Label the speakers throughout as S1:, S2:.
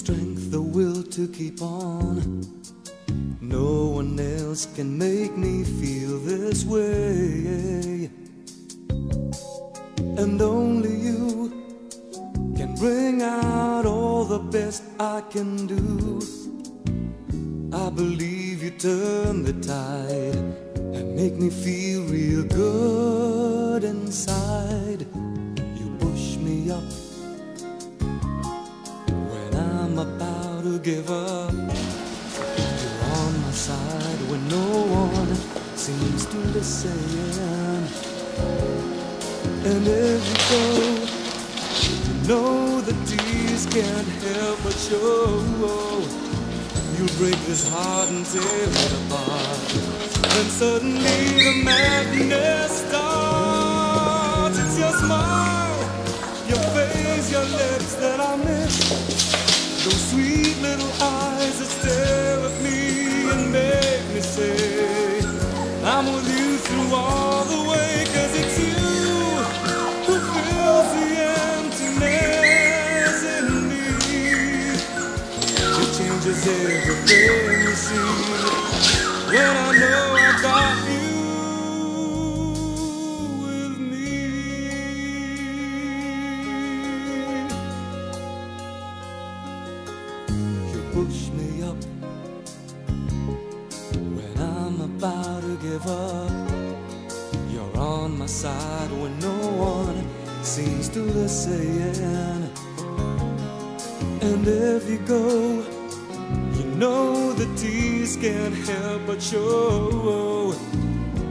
S1: strength, the will to keep on. No one else can make me feel this way, and only you can bring out all the best I can do. I believe you turn the tide and make me feel real good inside. You push me up when I'm about to give up. You're on my side when no one seems to listen. And if you go, you know the tears can't help but show. You break this heart and tear it apart. Then suddenly the madness starts. It's your smile, your face, your lips that I miss. Those sweet little eyes that stare at me and make me say I'm with you through all the way. 'Cause it's you who fills the emptiness in me. It changes everything you see when I know I've got you with me. You push me up when I'm about to give up. You're on my side when no one seems to listen. And if you go, you know the tears can't help but show.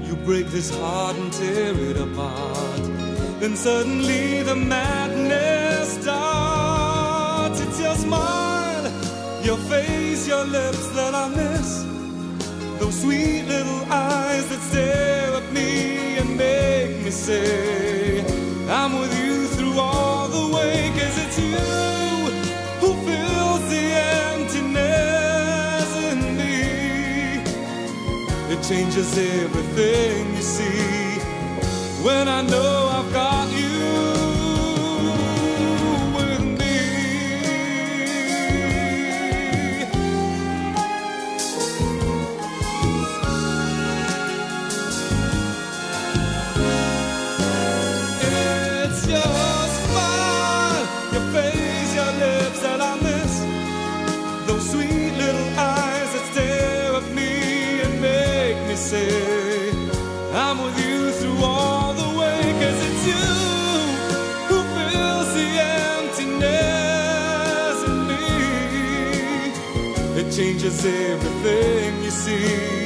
S1: You break this heart and tear it apart. Then suddenly the madness starts. It's your smile, your face, your lips that I miss. Those sweet little eyes that stare at me and make me say I'm with you through all the way. 'Cause it's you who fills the emptiness in me. It changes everything you see when I know I've got you with me. It's your smile, your face, your lips that I miss. Those sweet little eyes that stare at me and make me say I'm with you through all the way. 'Cause it's you who fills the emptiness in me. It changes everything you see